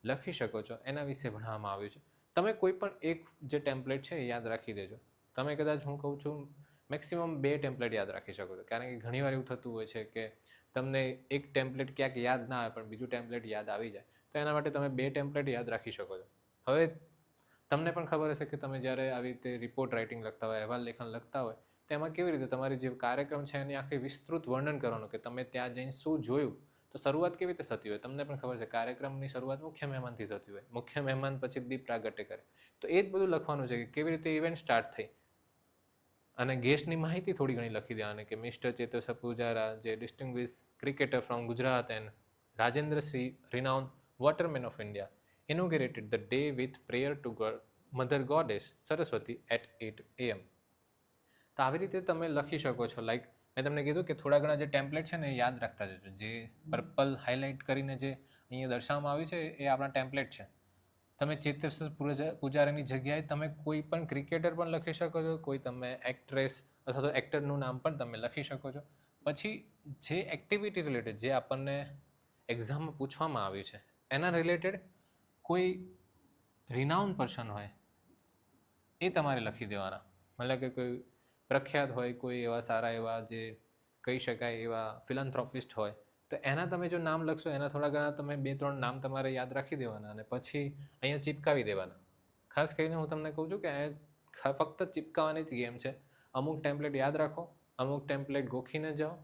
લખી શકો છો એના વિશે ભણાવવામાં આવ્યું છે. તમે કોઈ પણ એક જે ટેમ્પલેટ છે એ યાદ રાખી દેજો. તમે કદાચ, હું કહું છું, મેક્સિમમ 2 ટેમ્પલેટ યાદ રાખી શકો છો. કારણ કે ઘણીવાર એવું થતું હોય છે કે તમને એક ટેમ્પલેટ ક્યાંક યાદ ના આવે પણ બીજું ટેમ્પલેટ યાદ આવી જાય, તો એના માટે તમે 2 ટેમ્પલેટ યાદ રાખી શકો છો. હવે તમને પણ ખબર હશે કે તમે જ્યારે આવી રીતે રિપોર્ટ રાઇટિંગ લખતા હોય, અહેવાલ લેખન લખતા હોય, તો એમાં કેવી રીતે તમારી જે કાર્યક્રમ છે એની આખી વિસ્તૃત વર્ણન કરવાનું કે તમે ત્યાં જઈને શું જોયું. તો શરૂઆત કેવી રીતે થતી હોય તમને પણ ખબર છે. કાર્યક્રમની શરૂઆત મુખ્ય મહેમાનથી થતી હોય. મુખ્ય મહેમાન પછી દીપ પ્રાગટ્ય કરે. તો એ જ બધું લખવાનું છે કે કેવી રીતે ઇવેન્ટ સ્ટાર્ટ થઈ, અને ગેસ્ટની માહિતી થોડી ઘણી લખી દેવાની કે મિસ્ટર ચેતસ પૂજારા, જે distinguish cricketer from Gujarat and Rajendra Singh, renowned waterman of India, inaugurated the day with prayer to God, Mother Goddess Saraswati at 8 AM. તો આવી રીતે તમે લખી શકો છો. લાઈક મેં તમને કીધું કે થોડા ઘણા જે ટેમ્પલેટ છે ને એ યાદ રાખતા જજો. જે પર્પલ હાઇલાઇટ કરીને જે અહીંયા દર્શાવવામાં આવ્યું છે એ આપણા ટેમ્પલેટ છે. તમે ચેતસ પૂજારાની જગ્યાએ તમે કોઈ પણ ક્રિકેટર પણ લખી શકો છો, કોઈ તમે એક્ટ્રેસ અથવા તો એક્ટરનું નામ પણ તમે લખી શકો છો. પછી જે એક્ટિવિટી રિલેટેડ, જે આપણને એક્ઝામમાં પૂછવામાં આવ્યું છે એના રિલેટેડ કોઈ રિનાઉન્ડ પર્સન હોય એ તમારે લખી દેવાના. મતલબ કે કોઈ પ્રખ્યાત હોય, કોઈ એવા સારા એવા જે કહી શકાય એવા ફિલન્થ્રોપિસ્ટ હોય, તો એના તમે જો નામ લખશો, એના થોડા ઘણા તમે 2-3 નામ તમારે યાદ રાખી દેવાના અને પછી અહીંયા ચિપકાવી દેવાના. ખાસ કરીને હું તમને કહું છું કે ફક્ત ચિપકાવવાની જ ગેમ છે. અમુક ટેમ્પલેટ યાદ રાખો, અમુક ટેમ્પલેટ ગોખીને જાઓ,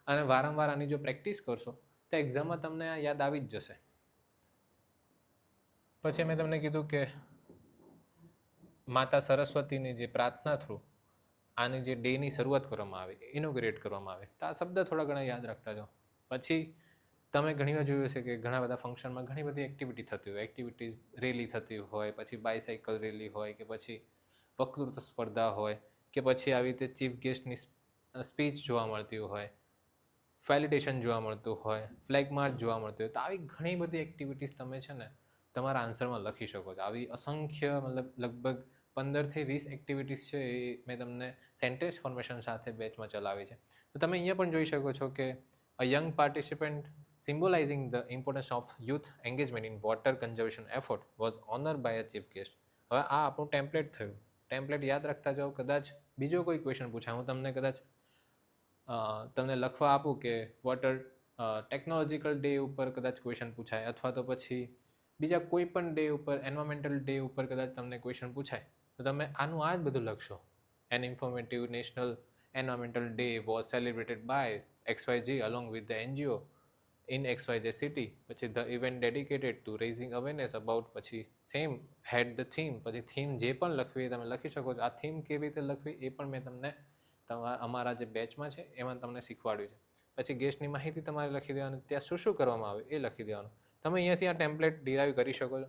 અને વારંવાર આની જો પ્રેક્ટિસ કરશો તો એક્ઝામમાં તમને આ યાદ આવી જ જશે. પછી મેં તમને કીધું કે માતા સરસ્વતીની જે પ્રાર્થના થ્રુ આની જે ડેની શરૂઆત કરવામાં આવે, ઇનોગ્રેટ કરવામાં આવે, તો આ શબ્દ થોડા ઘણા યાદ રાખતા જાઓ. પછી તમે ઘણીવાર જોયું હશે કે ઘણા બધા ફંક્શનમાં ઘણી બધી એક્ટિવિટી થતી હોય. એક્ટિવિટીઝ રેલી થતી હોય, પછી બાયસાઇકલ રેલી હોય, કે પછી વક્તૃત્વ સ્પર્ધા હોય, કે પછી આવી રીતે ચીફ ગેસ્ટની સ્પીચ જોવા મળતી હોય, વેલિડેશન જોવા મળતું હોય, ફ્લેગ માર્ચ જોવા મળતું હોય. તો આવી ઘણી બધી એક્ટિવિટીઝ તમે છે ને તમારા આન્સરમાં લખી શકો છો. આવી અસંખ્ય, મતલબ લગભગ 15 થી 20 એક્ટિવિટીઝ છે એ મેં તમને સેન્ટેન્સ ફોર્મેશન સાથે બેચમાં ચલાવી છે. તો તમે અહીંયા પણ જોઈ શકો છો કે a young participant symbolizing the importance of youth engagement in water conservation effort was honored by a chief guest. હવે આ આપણું ટેમ્પલેટ થયું. ટેમ્પલેટ યાદ રાખતા જાઓ. કદાચ બીજો કોઈ ક્વેશ્ચન પૂછાય, હું તમને કદાચ તમને લખવા આપું કે વોટર ટેકનોલોજીકલ ડે ઉપર કદાચ ક્વેશ્ચન પૂછાય, અથવા તો પછી બીજા કોઈ પણ ડે ઉપર, એન્વાયરમેન્ટલ ડે ઉપર કદાચ તમને ક્વેશ્ચન પૂછાય, તો તમે આનું આ જ બધું લખશો. An informative national environmental day was celebrated by XYZ along with the NGO in XYZ city, પછી the event dedicated to raising awareness about, પછી સેમ હેડ ધ થીમ, પછી થીમ જે પણ લખવી એ તમે લખી શકો છો. આ થીમ કેવી રીતે લખવી એ પણ મેં તમને અમારા જે બેચમાં છે એમાં તમને શીખવાડ્યું છે. પછી ગેસ્ટની માહિતી તમારે લખી દેવાની, ત્યાં શું શું કરવામાં આવે એ લખી દેવાનું. તમે અહીંયાથી આ ટેમ્પલેટ ડિરાઈવ કરી શકો છો.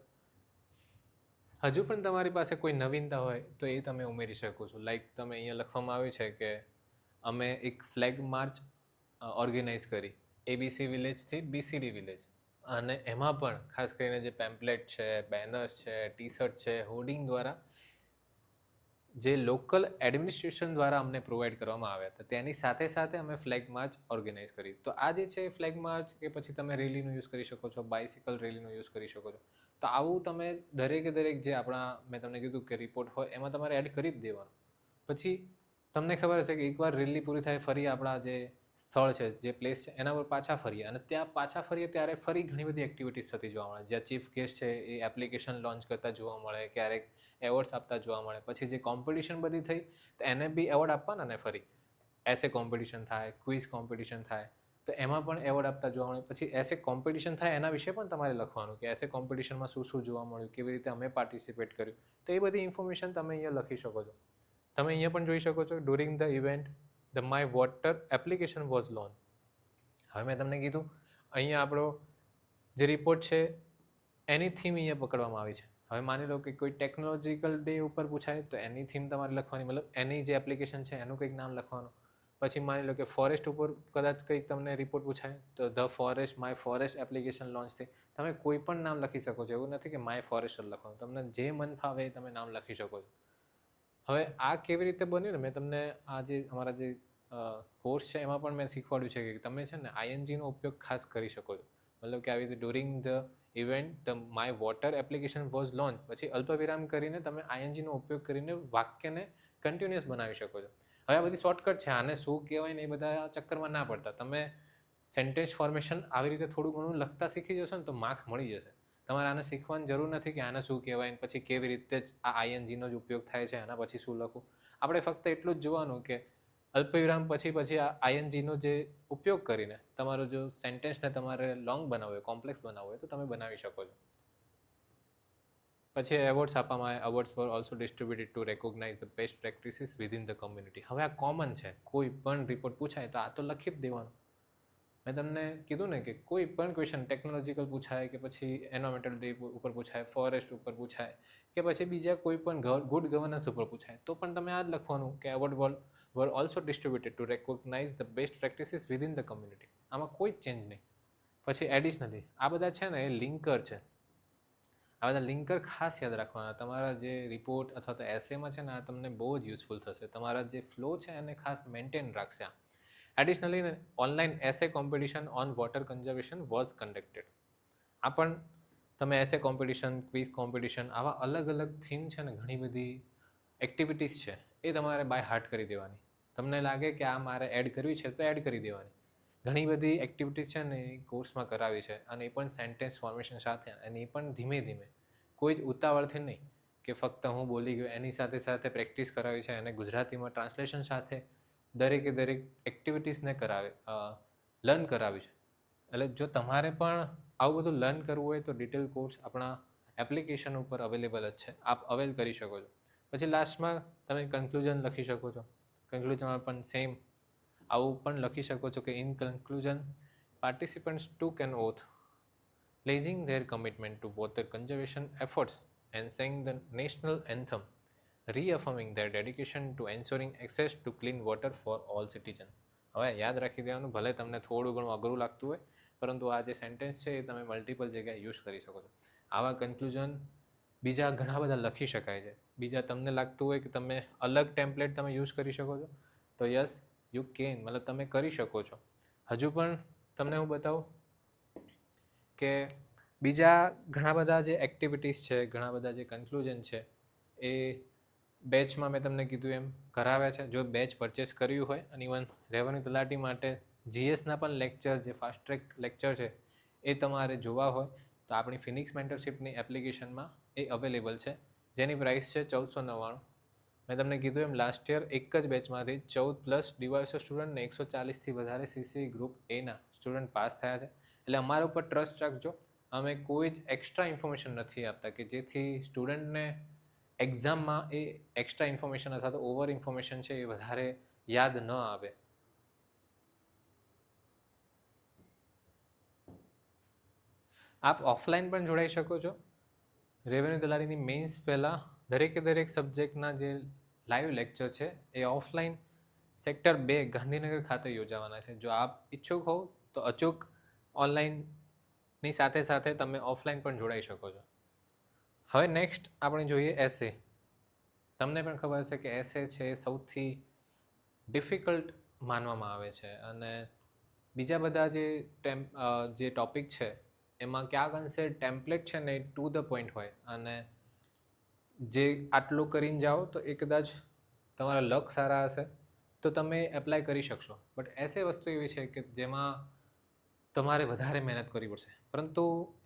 હજુ પણ તમારી પાસે કોઈ નવીનતા હોય તો એ તમે ઉમેરી શકો છો. લાઈક તમે અહીંયા લખવામાં આવ્યું છે કે અમે એક ફ્લેગ માર્ચ ઓર્ગેનાઇઝ કરી ABC વિલેજથી BCD વિલેજ, અને એમાં પણ ખાસ કરીને જે પેમ્પલેટ છે, બેનર્સ છે, ટી-શર્ટ છે, હોર્ડિંગ દ્વારા જે લોકલ એડમિનિસ્ટ્રેશન દ્વારા અમને પ્રોવાઈડ કરવામાં આવ્યા હતા, તેની સાથે સાથે અમે ફ્લેગ માર્ચ ઓર્ગેનાઇઝ કરી. તો આ જે છે ફ્લેગ માર્ચ, કે પછી તમે રેલીનો યુઝ કરી શકો છો, બાઇસિકલ રેલીનો યુઝ કરી શકો છો. તો આવું તમે દરેકે દરેક જે આપણા, મેં તમને કીધું કે રિપોર્ટ હોય એમાં તમારે એડ કરી જ દેવાનું. પછી તમને ખબર હશે કે એકવાર રેલી પૂરી થાય ફરી આપણા જે સ્થળ છે, જે પ્લેસ છે, એના પર પાછા ફરીએ, અને ત્યાં પાછા ફરીએ ત્યારે ફરી ઘણી બધી એક્ટિવિટીઝ થતી જોવા મળે. જ્યાં ચીફ ગેસ્ટ છે એ એપ્લિકેશન લોન્ચ કરતા જોવા મળે, ક્યારેક એવોર્ડ્સ આપતા જોવા મળે. પછી જે કોમ્પિટિશન બધી થઈ તો એને બી એવોર્ડ આપવાના ને, ફરી એસે કોમ્પિટિશન થાય, ક્વિઝ કોમ્પિટિશન થાય, તો એમાં પણ એવોર્ડ આપતા જોવા મળે. પછી એસે કોમ્પિટિશન થાય એના વિશે પણ તમારે લખવાનું કે એસે કોમ્પિટિશનમાં શું શું જોવા મળ્યું, કેવી રીતે અમે પાર્ટિસિપેટ કર્યું. તો એ બધી ઇન્ફોર્મેશન તમે અહીંયા લખી શકો છો. તમે અહીંયા પણ જોઈ શકો છો, during the event the my water application was launch. હવે મેં તમને કીધું અહીંયા આપણો જે રિપોર્ટ છે એની થીમ અહીંયા પકડવામાં આવી છે. હવે માની લો કે કોઈ ટેકનોલોજીકલ ડે ઉપર પૂછાય તો એની થીમ તમારે લખવાની, મતલબ એની જે એપ્લિકેશન છે એનું કંઈક નામ લખવાનું. પછી માની લો કે ફોરેસ્ટ ઉપર કદાચ કંઈક તમને રિપોર્ટ પૂછાય તો the forest, my forest application launch થઈ. તમે કોઈ પણ નામ લખી શકો છો, એવું નથી કે માય ફોરેસ્ટ લખવાનું. તમને જે મન ફાવે એ તમે નામ લખી શકો છો. હવે આ કેવી રીતે બન્યું ને, મેં તમને આ જે અમારા જે કોર્સ છે એમાં પણ મેં શીખવાડ્યું છે કે તમે છે ને આઈએનજીનો ઉપયોગ ખાસ કરી શકો છો. મતલબ કે આવી રીતે during the event the my water application was launch, પછી અલ્પવિરામ કરીને તમે આઈએનજીનો ઉપયોગ કરીને વાક્યને કન્ટિન્યુઅસ બનાવી શકો છો. હવે આ બધી શોર્ટકટ છે, આને શું કહેવાય ને એ બધા ચક્કરમાં ના પડતા. તમે સેન્ટેન્સ ફોર્મેશન આવી રીતે થોડું ઘણું લખતા શીખી જશો ને તો માર્ક્સ મળી જશે. તમારે આને શીખવાની જરૂર નથી કે આને શું કહેવાય, પછી કેવી રીતે જ આ આઈએનજીનો જ ઉપયોગ થાય છે, આના પછી શું લખું. આપણે ફક્ત એટલું જ જોવાનું કે અલ્પવિરામ પછી આ આઈએનજીનો જે ઉપયોગ કરીને તમારો જો સેન્ટેન્સને તમારે લોંગ બનાવવો હોય, કોમ્પ્લેક્સ બનાવવો હોય તો તમે બનાવી શકો છો. પછી એવોર્ડ્સ આપવામાં આવે. Awards for also distributed to recognise the best practices within the community. હવે આ કોમન છે, કોઈ પણ રિપોર્ટ પૂછાય તો આ તો લખી જ દેવાનું. મેં તમને કીધું ને કે કોઈ પણ ક્વેશ્ચન ટેકનોલોજીકલ પૂછાય, કે પછી એન્વાયરમેન્ટલ ડે ઉપર પૂછાય, ફોરેસ્ટ ઉપર પૂછાય, કે પછી બીજા કોઈ પણ ગુડ ગવર્નન્સ ઉપર પૂછાય, તો પણ તમે આ જ લખવાનું કે award were also distributed to recognise the best practices within the community. આમાં કોઈ જ ચેન્જ નહીં. પછી એડિશનલી આ બધા છે ને એ લિંકર છે. આ બધા લિંકર ખાસ યાદ રાખવાના. તમારા જે રિપોર્ટ અથવા તો એસેમાં છે ને આ તમને બહુ જ યુઝફુલ થશે. તમારા જે ફ્લો છે એને ખાસ મેન્ટેન રાખશે આ. Additionally online essay competition on water conservation was conducted. આ પણ તમે એસે કોમ્પિટિશન, ક્વિઝ કોમ્પિટિશન, આવા અલગ અલગ થીમ છે ને, ઘણી બધી એક્ટિવિટીઝ છે એ તમારે બાય હાર્ટ કરી દેવાની. તમને લાગે કે આ મારે એડ કરવી છે તો એડ કરી દેવાની. ઘણી બધી એક્ટિવિટીઝ છે ને એ કોર્સમાં કરાવી છે, અને એ પણ સેન્ટેન્સ ફોર્મેશન સાથે, અને એ પણ ધીમે ધીમે, કોઈ જ ઉતાવળથી નહીં કે ફક્ત હું બોલી ગયો એની સાથે સાથે પ્રેક્ટિસ કરાવી છે, અને ગુજરાતીમાં ટ્રાન્સલેશન સાથે દરેકે દરેક એક્ટિવિટીઝને લર્ન કરાવી છે. એટલે જો તમારે પણ આવું બધું લર્ન કરવું હોય તો ડિટેલ કોર્સ આપણા એપ્લિકેશન ઉપર અવેલેબલ જ છે, આપ અવેલ કરી શકો છો. પછી લાસ્ટમાં તમે કન્ક્લુઝન લખી શકો છો. કન્ક્લુઝનમાં પણ સેમ આવું પણ લખી શકો છો કે in conclusion participants took an oath pledging their commitment to water conservation efforts and sang the national anthem, reaffirming their dedication to ensuring access to clean water for all citizens. હવે યાદ રાખી દેવાનું, ભલે તમને થોડું ઘણું અઘરું લાગતું હોય, પરંતુ આ જે સેન્ટેન્સ છે એ તમે મલ્ટિપલ જગ્યાએ યુઝ કરી શકો છો. આવા કન્ક્લુઝન બીજા ઘણા બધા લખી શકાય છે. બીજા તમને લાગતું હોય કે તમે અલગ ટેમ્પલેટ તમે યુઝ કરી શકો છો, તો યસ યુ કેન, મતલબ તમે કરી શકો છો. હજુ પણ તમને હું બતાવું કે બીજા ઘણા બધા જે એક્ટિવિટીઝ છે, ઘણા બધા જે કન્ક્લુઝન છે, એ બેચમાં મેં તમને કીધું એમ કરાવ્યા છે. જો બેચ પરચેસ કર્યું હોય અને ઇવન રેવન્યુ તલાટી માટે જીએસના પણ લેક્ચર, જે ફાસ્ટ ટ્રેક લેક્ચર છે, એ તમારે જોવા હોય તો આપણી ફિનિક્સ મેન્ટરશિપની એપ્લિકેશનમાં એ અવેલેબલ છે, જેની પ્રાઇસ છે 1499. મેં તમને કીધું એમ લાસ્ટ યર એક જ બેચમાંથી 14+ ડીવાયસો સ્ટુડન્ટ ને 140થી વધારે સીસી ગ્રુપ એના સ્ટુડન્ટ પાસ થયા છે. એટલે અમારા ઉપર ટ્રસ્ટ રાખજો. અમે કોઈ જ એક્સ્ટ્રા ઇન્ફોર્મેશન નથી આપતા કે જેથી સ્ટુડન્ટને એક્ઝામમાં એ એક્સ્ટ્રા ઇન્ફોર્મેશન અથવા તો ઓવર ઇન્ફોર્મેશન છે એ વધારે યાદ ન આવે. આપ ઓફલાઈન પણ જોડાઈ શકો છો. રેવન્યુ તલાટીની મેઇન્સ પહેલાં દરેક સબ્જેક્ટના જે લાઈવ લેક્ચર છે એ ઓફલાઈન સેક્ટર 2 ગાંધીનગર ખાતે યોજાવાના છે. જો આપ ઈચ્છુક હોવ તો અચૂક ઓનલાઈનની સાથે સાથે તમે ઓફલાઈન પણ જોડાઈ શકો છો. હવે નેક્સ્ટ આપણે જોઈએ એસે. તમને પણ ખબર છે કે એસે છે એ સૌથી ડિફિકલ્ટ માનવામાં આવે છે, અને બીજા બધા જે ટોપિક છે એમાં ક્યાંક અંશે ટેમ્પલેટ છે ને ટુ ધ પોઈન્ટ હોય, અને જે આટલું કરીને જાઓ તો એ કદાચ તમારા લક સારા હશે તો તમે એપ્લાય કરી શકશો. બટ એસે વસ્તુ એવી છે કે જેમાં તમારે વધારે મહેનત કરવી પડશે, પરંતુ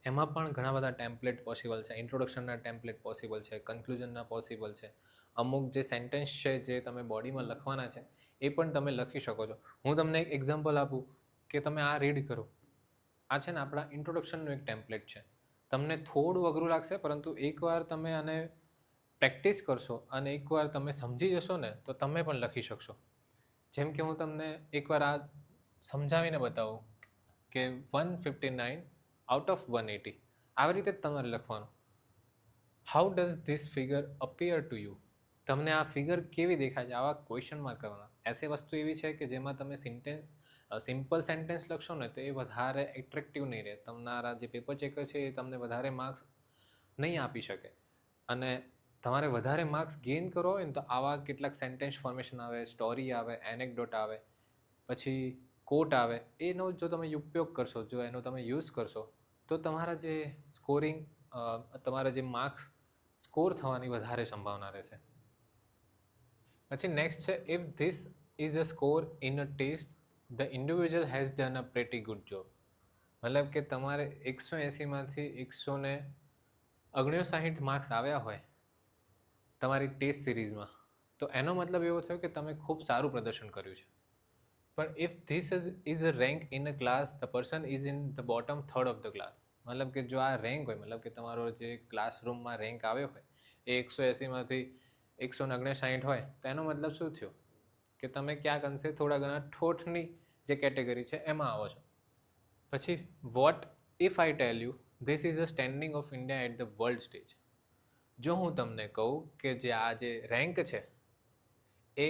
એમાં પણ ઘણા બધા ટેમ્પલેટ પોસિબલ છે. ઇન્ટ્રોડક્શનના ટેમ્પલેટ પોસિબલ છે, કન્ક્લુઝનના પોસિબલ છે. અમુક જે સેન્ટેન્સ છે જે તમે બોડીમાં લખવાના છે એ પણ તમે લખી શકો છો. હું તમને એક એક્ઝામ્પલ આપું કે તમે આ રીડ કરો. આ છે ને આપણા ઇન્ટ્રોડક્શનનું એક ટેમ્પલેટ છે. તમને થોડું અઘરું લાગશે, પરંતુ એકવાર તમે આને પ્રેક્ટિસ કરશો અને એકવાર તમે સમજી જશો ને તો તમે પણ લખી શકશો. જેમ કે હું તમને એકવાર આ સમજાવીને બતાવું કે 159 આઉટ ઓફ 180 આવી રીતે જ તમારે લખવાનું. How does this figure appear to you? તમને આ ફિગર કેવી દેખાય છે? આવા ક્વેશ્ચન માર્ક કરવાના. એસે વસ્તુ એવી છે કે જેમાં તમે સિમ્પલ સેન્ટેન્સ લખશો ને તો એ વધારે એટ્રેક્ટિવ નહીં રહે. તમારા જે પેપર ચેકર છે એ તમને વધારે માર્ક્સ નહીં આપી શકે, અને તમારે વધારે માર્ક્સ ગેઇન કરવો હોય ને તો આવા કેટલાક સેન્ટેન્સ ફોર્મેશન આવે, સ્ટોરી આવે, એનેક્ડોટ આવે, પછી કોટ આવે. એનો જો તમે ઉપયોગ કરશો, જો એનો તમે યુઝ કરશો તો તમારા જે સ્કોરિંગ, તમારા જે માર્ક્સ સ્કોર થવાની વધારે સંભાવના રહેશે. પછી નેક્સ્ટ છે, if this is a score in a test the individual has done a pretty good job. મતલબ કે તમારે 180માંથી 159 માર્ક્સ આવ્યા હોય તમારી ટેસ્ટ સિરીઝમાં, તો એનો મતલબ એવો થયો કે તમે ખૂબ સારું પ્રદર્શન કર્યું છે. પણ if this is a rank in a class the person is in the bottom third of the class. મતલબ કે જો આ રેન્ક હોય, મતલબ કે તમારો જે ક્લાસરૂમમાં રેન્ક આવ્યો હોય એ 180માંથી 159 હોય, તો એનો મતલબ શું થયો કે તમે ક્યાંક અંશે થોડા ઘણા ઠોઠની જે કેટેગરી છે એમાં આવો છો. પછી what if I tell you this is a standing of India at the world stage? જો હું તમને કહું કે જે આ જે રેન્ક છે એ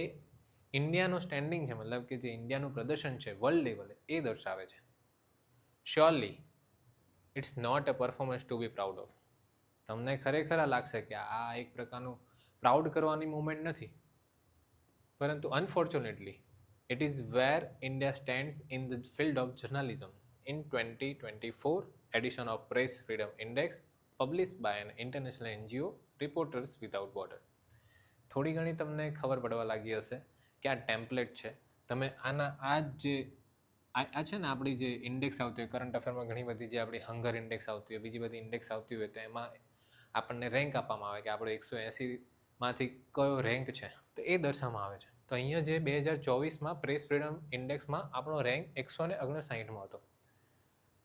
ઇન્ડિયાનું સ્ટેન્ડિંગ છે, મતલબ કે જે ઇન્ડિયાનું પ્રદર્શન છે વર્લ્ડ લેવલે, એ દર્શાવે છે. Surely it's not a performance to be proud of. તમને ખરેખર આ લાગશે કે આ એક પ્રકારનું પ્રાઉડ કરવાની મુમેન્ટ નથી, પરંતુ unfortunately it is wear India stands in the field of journalism in 2024 edition of Press Freedom Index published by an international NGO Reporters Without Border. થોડી ઘણી તમને ખબર પડવા લાગી હશે કે આ ટેમ્પલેટ છે. તમે આના આ જે આ છે ને આપણી જે ઇન્ડેક્સ આવતી હોય કરંટ અફેરમાં, ઘણી બધી જે આપણી હંગર ઇન્ડેક્સ આવતી હોય, બીજી બધી ઇન્ડેક્સ આવતી હોય, તો એમાં આપણને રેન્ક આપવામાં આવે કે આપણો 180માંથી કયો રેન્ક છે તો એ દર્શાવવામાં આવે છે. તો અહીંયા જે 2024માં પ્રેસ ફ્રીડમ ઇન્ડેક્સમાં આપણો રેન્ક 159માં હતો.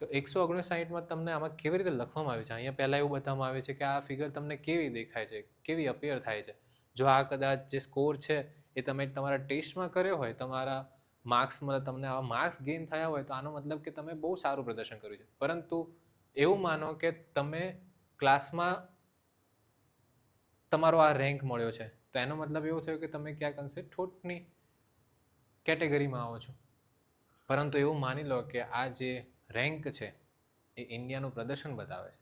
તો 159માં તમને આમાં કેવી રીતે લખવામાં આવ્યું છે? અહીંયા પહેલાં એવું બતાવવામાં આવ્યું છે કે આ ફિગર તમને કેવી દેખાય છે, કેવી અપિયર થાય છે. જો આ કદાચ જે સ્કોર છે એ તમે તમારા ટેસ્ટમાં કર્યો હોય, તમારા માર્ક્સમાં તમને આવા માર્ક્સ ગેઇન થયા હોય, તો આનો મતલબ કે તમે બહુ સારું પ્રદર્શન કર્યું છે. પરંતુ એવું માનો કે તમે ક્લાસમાં તમારો આ રેન્ક મળ્યો છે, તો એનો મતલબ એવો થયો કે તમે ક્યાંક અંશે ઠોઠની કેટેગરીમાં આવો છો. પરંતુ એવું માની લો કે આ જે રેન્ક છે એ ઇન્ડિયાનું પ્રદર્શન બતાવે છે,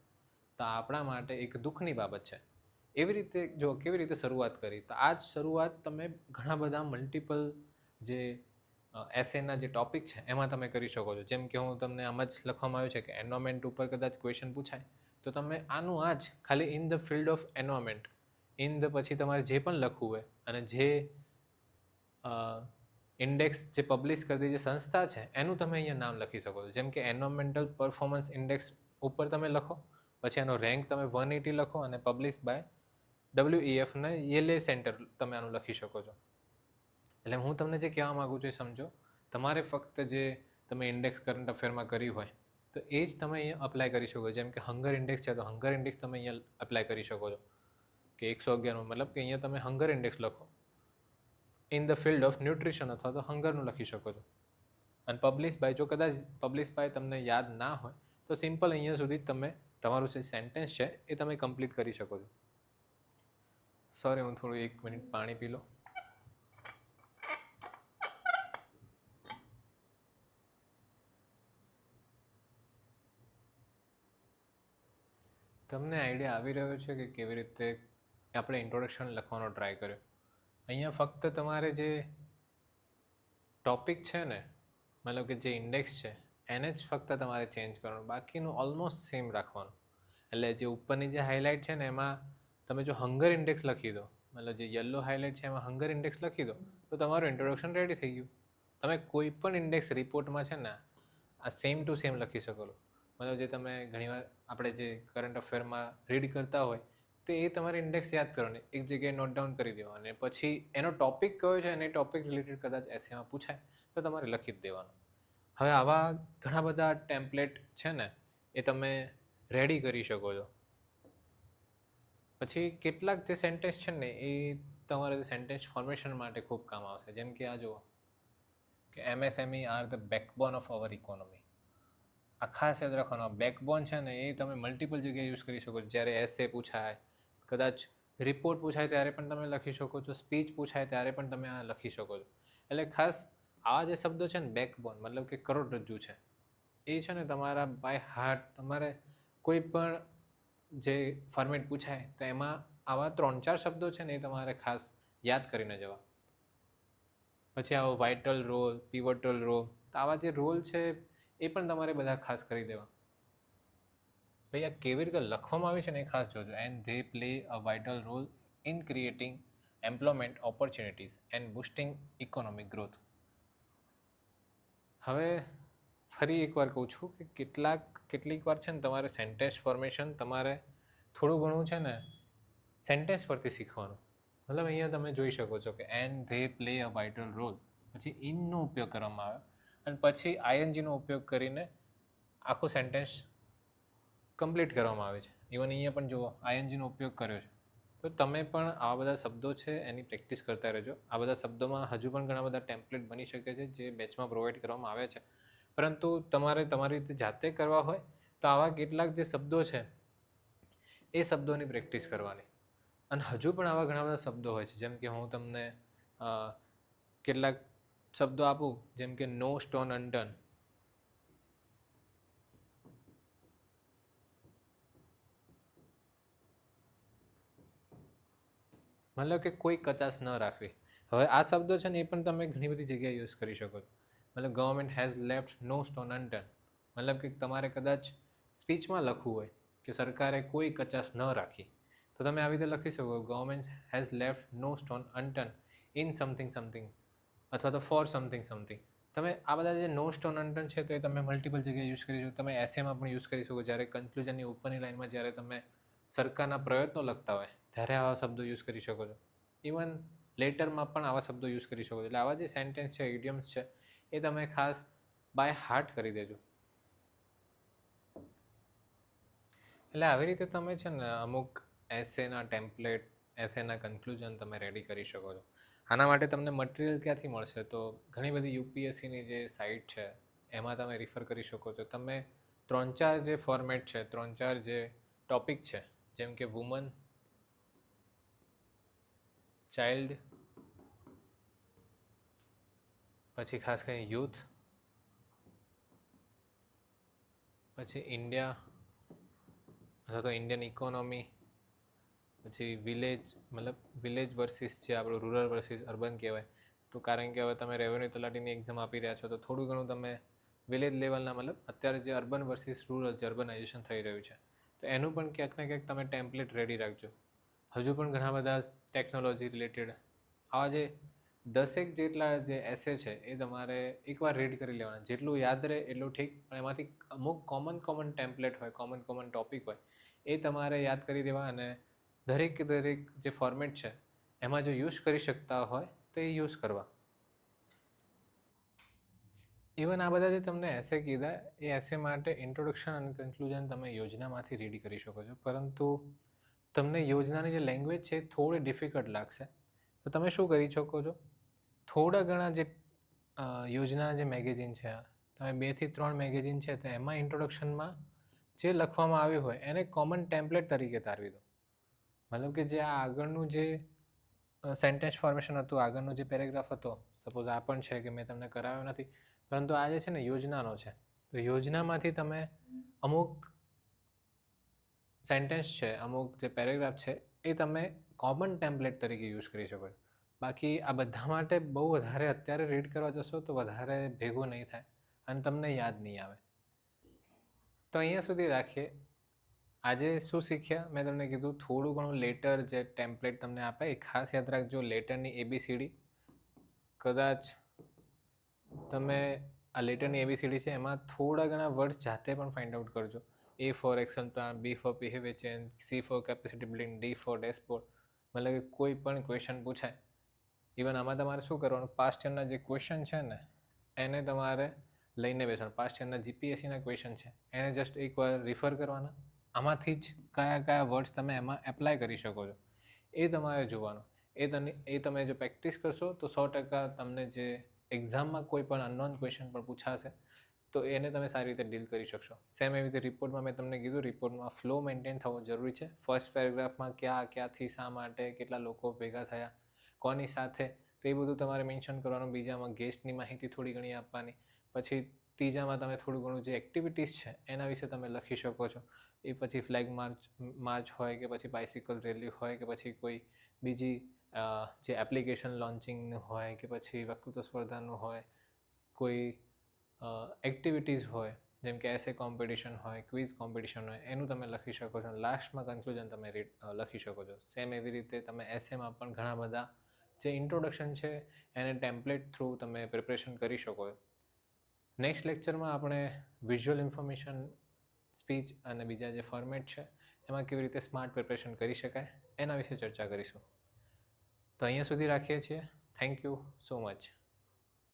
તો આપણા માટે એક દુઃખની બાબત છે. એવી રીતે જો કેવી રીતે શરૂઆત કરી, તો આ જ શરૂઆત તમે ઘણા બધા મલ્ટિપલ જે એસેના જે ટોપિક છે એમાં તમે કરી શકો છો. જેમ કે હું તમને આમ જ લખવામાં આવ્યું છે કે એન્વાયરમેન્ટ ઉપર કદાચ ક્વેશ્ચન પૂછાય, તો તમે આનું આ જ ખાલી in the field of environment in the પછી તમારે જે પણ લખવું હોય અને જે ઇન્ડેક્સ જે પબ્લિશ કરતી જે સંસ્થા છે એનું તમે અહીંયા નામ લખી શકો છો. જેમ કે એન્વાયરમેન્ટલ પરફોર્મન્સ ઇન્ડેક્સ ઉપર તમે લખો, પછી એનો રેન્ક તમે 180 લખો અને પબ્લિશ બાય WEF ને યેલે સેન્ટર તમે આનું લખી શકો છો. એટલે હું તમને જે કહેવા માગું છું એ સમજો. તમારે ફક્ત જે તમે ઇન્ડેક્સ કરંટ અફેરમાં કર્યું હોય તો એ જ તમે અહીંયા અપ્લાય કરી શકો. જેમ કે હંગર ઇન્ડેક્સ છે તો હંગર ઇન્ડેક્સ તમે અહીંયા અપ્લાય કરી શકો છો કે 111 મતલબ કે અહીંયા તમે હંગર ઇન્ડેક્સ લખો in the field of nutrition અથવા તો હંગરનું લખી શકો છો. અને પબ્લિશ બાય, જો કદાચ પબ્લિશ બાય તમને યાદ ના હોય તો સિમ્પલ અહીંયા સુધી તમે તમારું જે સેન્ટેન્સ છે એ તમે કમ્પ્લીટ કરી શકો છો. સોરી, હું થોડું 1 મિનિટ પાણી પી લો. તમને આઈડિયા આવી રહ્યો છે કે કેવી રીતે આપણે ઇન્ટ્રોડક્શન લખવાનો ટ્રાય કર્યો. અહીંયા ફક્ત તમારે જે ટોપિક છે ને, મતલબ કે જે ઇન્ડેક્સ છે એને જ ફક્ત તમારે ચેન્જ કરવાનું, બાકીનું ઓલમોસ્ટ સેમ રાખવાનું. એટલે જે ઉપરની જે હાઇલાઇટ છે ને એમાં તમે જો હંગર ઇન્ડેક્સ લખી દો, મતલબ જે યલો હાઇલાઇટ છે એમાં હંગર ઇન્ડેક્સ લખી દો તો તમારું ઇન્ટ્રોડક્શન રેડી થઈ ગયું. તમે કોઈ પણ ઇન્ડેક્સ રિપોર્ટમાં છે ને આ સેમ ટુ સેમ લખી શકો છો. મતલબ જે તમે ઘણીવાર આપણે જે કરંટ અફેરમાં રીડ કરતા હોય તો એ તમારે ઇન્ડેક્સ યાદ કરવાની, એક જગ્યાએ નોટ ડાઉન કરી દેવાનો અને પછી એનો ટોપિક કયો છે અને ટોપિક રિલેટેડ કદાચ એસેમાં પૂછાય તો તમારે લખી જ દેવાનું. હવે આવા ઘણા બધા ટેમ્પલેટ છે ને એ તમે રેડી કરી શકો છો. પછી કેટલાક જે સેન્ટેન્સ છે ને એ તમારે સેન્ટેન્સ ફોર્મેશન માટે ખૂબ કામ આવશે. જેમ કે આ જુઓ કે MSME are the backbone of our economy. આ ખાસ યાદ રાખવાનો, બેકબોન છે ને એ તમે મલ્ટિપલ જગ્યાએ યુઝ કરી શકો છો. જ્યારે એસે પૂછાય, કદાચ રિપોર્ટ પૂછાય ત્યારે પણ તમે લખી શકો છો, સ્પીચ પૂછાય ત્યારે પણ તમે આ લખી શકો છો. એટલે ખાસ આ જે શબ્દો છે ને બેકબોન મતલબ કે કરોડરજ્જુ છે, એ છે ને તમારા બાય હાર્ટ તમારે કોઈ પણ જે ફોર્મેટ પૂછાય તો એમાં આવા 3-4 શબ્દો છે ને એ તમારે ખાસ યાદ કરીને જવા. પછી આવો વાઇટલ રોલ, પિવટલ રોલ, તો આવા જે રોલ છે એ પણ તમારે બધા ખાસ કરી દેવા. ભાઈ આ કેવી રીતે લખવામાં આવે છે ને એ ખાસ જોજો. And they play a vital role in creating employment opportunities and boosting economic growth. હવે ફરી એકવાર કહું છું કે કેટલીક વાર છે ને તમારે સેન્ટેન્સ ફોર્મેશન તમારે થોડું ઘણું છે ને સેન્ટેન્સ પરથી શીખવાનું. મતલબ અહીંયા તમે જોઈ શકો છો કે and they play a vital role, પછી ઇનનો ઉપયોગ કરવામાં આવે અને પછી આઈએનજીનો ઉપયોગ કરીને આખું સેન્ટેન્સ કમ્પ્લીટ કરવામાં આવે છે. ઇવન અહીંયા પણ જુઓ આઈએનજીનો ઉપયોગ કર્યો છે. તો તમે પણ આવા બધા શબ્દો છે એની પ્રેક્ટિસ કરતા રહેજો. આ બધા શબ્દોમાં હજુ પણ ઘણા બધા ટેમ્પલેટ બની શકે છે જે બેચમાં પ્રોવાઈડ કરવામાં આવે છે, પરંતુ તમારે તમારી રીતે જાતે કરવા હોય તો આવા કેટલાક જે શબ્દો છે એ શબ્દોની પ્રેક્ટિસ કરવાની. અને હજુ પણ આવા ઘણા બધા શબ્દો હોય છે. જેમ કે હું તમને કેટલાક શબ્દો આપું, જેમ કે નો સ્ટોન અનટર્ન. મતલબ કે કોઈ કચાશ ન રાખવી. હવે આ શબ્દો છે ને એ પણ તમે ઘણી બધી જગ્યાએ યુઝ કરી શકો છો. મતલબ government has left no stone unturn, મતલબ કે તમારે કદાચ સ્પીચમાં લખવું હોય કે સરકારે કોઈ કચાશ ન રાખી તો તમે આવી રીતે લખી શકો government has left no stone unturn in something something અથવા તો ફોર સમથિંગ સમથિંગ. તમે આ બધા જે નો સ્ટોન અનટર્ન છે તો એ તમે મલ્ટિપલ જગ્યાએ યુઝ કરી શકો. તમે એસેમાં પણ યુઝ કરી શકો. જ્યારે કન્ક્લુઝનની ઉપરની લાઇનમાં જ્યારે તમે સરકારના પ્રયત્નો લખતા હોય ત્યારે આવા શબ્દો યુઝ કરી શકો છો. ઇવન લેટરમાં પણ આવા શબ્દો યુઝ કરી શકો છો. એટલે આવા જે સેન્ટેન્સ છે, ઇડિયમ્સ છે, એ તમે ખાસ બાય હાર્ટ કરી દેજો. એટલે આવી રીતે તમે છે ને અમુક એસેના ટેમ્પલેટ, એસેના કન્ક્લુઝન તમે રેડી કરી શકો છો. આના માટે તમને મટીરિયલ ક્યાંથી મળશે? તો ઘણી બધી યુપીએસસીની જે સાઇટ છે એમાં તમે રિફર કરી શકો છો. તમે 3-4 જે ફોર્મેટ છે, 3-4 જે ટોપિક છે, જેમ કે વુમન, ચાઇલ્ડ, પછી ખાસ કરીને યુથ, પછી ઇન્ડિયા અથવા તો ઇન્ડિયન ઇકોનોમી, પછી વિલેજ, મતલબ વિલેજ વર્સિસ જે આપણું રૂરલ વર્સિસ અર્બન કહેવાય. તો કારણ કે હવે તમે રેવન્યુ તલાટીની એક્ઝામ આપી રહ્યા છો તો થોડું ઘણું તમે વિલેજ લેવલના, મતલબ અત્યારે જે અર્બન વર્સિસ રૂરલ જે અર્બનાઇઝેશન થઈ રહ્યું છે તો એનું પણ ક્યાંક ને ક્યાંક તમે ટેમ્પલેટ રેડી રાખજો. હજુ પણ ઘણા બધા ટેકનોલોજી રિલેટેડ આવા જે 10 જેટલા જે એસે છે એ તમારે એકવાર રીડ કરી લેવાના. જેટલું યાદ રહે એટલું ઠીક, પણ એમાંથી અમુક કોમન ટેમ્પલેટ હોય, કોમન ટોપિક હોય, એ તમારે યાદ કરી દેવા અને દરેક જે ફોર્મેટ છે એમાં જો યુઝ કરી શકતા હોય તો એ યુઝ કરવા. ઇવન આ બધા જે તમને એસે કીધા એ એસે માટે ઇન્ટ્રોડક્શન અને કન્ક્લુઝન તમે યોજનામાંથી રીડ કરી શકો છો, પરંતુ તમને યોજનાની જે લેંગ્વેજ છે એ થોડી ડિફિકલ્ટ લાગશે. તો તમે શું કરી શકો છો, થોડા ઘણા જે યોજનાના જે મેગેઝિન છે, તમે 2 થી 3 મેગેઝિન છે તો એમાં ઇન્ટ્રોડક્શનમાં જે લખવામાં આવ્યું હોય એને કોમન ટેમ્પલેટ તરીકે તારવી દો. મતલબ કે જે આ આગળનું જે સેન્ટેન્સ ફોર્મેશન હતું, આગળનો જે પેરેગ્રાફ હતો, સપોઝ આ પણ છે કે મેં તમને કરાવ્યો નથી, પરંતુ આ જે છે ને યોજનાનો છે, તો યોજનામાંથી તમે અમુક સેન્ટેન્સ છે, અમુક જે પેરેગ્રાફ છે એ તમે કોમન ટેમ્પલેટ તરીકે યુઝ કરી શકો છો. બાકી આ બધા માટે બહુ વધારે અત્યારે રીડ કરવા જશો તો વધારે ભેગું નહીં થાય અને તમને યાદ નહીં આવે. તો અહીંયા સુધી રાખીએ. આજે શું શીખ્યા મેં તમને કીધું, થોડું ઘણું લેટર જે ટેમ્પલેટ તમને આપે એ ખાસ યાદ રાખજો. લેટરની ABCD કદાચ તમે આ લેટરની ABCD છે એમાં થોડા ઘણા વર્ડ્સ જાતે પણ ફાઇન્ડ આઉટ કરજો. A for action plan, B for behaviour change, C for capacity building, D for dashboard. મતલબ કે કોઈ પણ ક્વેશ્ચન પૂછાય, ઇવન આમાં તમારે શું કરવાનું, પાસ્ટ યરના જે ક્વેશ્ચન છે ને એને તમારે લઈને બેસવાનું. પાસ્ટ યરના GPSCના ક્વેશ્ચન છે એને જસ્ટ એકવાર રિફર કરવાના. આમાંથી જ કયા વર્ડ્સ તમે એમાં એપ્લાય કરી શકો છો એ તમારે જોવાનું. એ તમે જો પ્રેક્ટિસ કરશો તો 100% તમને જે એક્ઝામમાં કોઈ પણ અનનોન ક્વેશ્ચન પણ પૂછાશે તો એને તમે સારી રીતે ડીલ કરી શકશો. સેમ એવી રીતે રિપોર્ટમાં મેં તમને કીધું, રિપોર્ટમાં ફ્લો મેન્ટેન થવો જરૂરી છે. ફર્સ્ટ પેરેગ્રાફમાં ક્યાંથી, શા માટે, કેટલા લોકો ભેગા થયા, કોની સાથે, તો એ બધું તમારે મેન્શન કરવાનું. બીજામાં ગેસ્ટની માહિતી થોડી ઘણી આપવાની. પછી ત્રીજામાં તમે થોડું ઘણું જે એક્ટિવિટીઝ છે એના વિશે તમે લખી શકો છો. એ પછી ફ્લેગ માર્ચ હોય કે પછી બાઇસિકલ રેલી હોય કે પછી કોઈ બીજી જે એપ્લિકેશન લોન્ચિંગનું હોય કે પછી વક્તૃત્વ સ્પર્ધાનું હોય, કોઈ એક્ટિવિટીઝ હોય જેમ કે એસે કોમ્પિટિશન હોય, ક્વિઝ કોમ્પિટિશન હોય, એનું તમે લખી શકો છો. લાસ્ટમાં કન્ક્લુઝન તમે લખી શકો છો. સેમ એવી રીતે તમે એસેમાં પણ ઘણા બધા જે ઇન્ટ્રોડક્શન છે એને ટેમ્પલેટ થ્રુ તમે પ્રિપરેશન કરી શકો છો. નેક્સ્ટ લેક્ચરમાં આપણે વિઝ્યુઅલ ઇન્ફોર્મેશન, સ્પીચ અને બીજા જે ફોર્મેટ છે એમાં કેવી રીતે સ્માર્ટ પ્રિપરેશન કરી શકાય એના વિશે ચર્ચા કરીશું. તો અહીંયા સુધી રાખીએ છીએ. Thank you so much.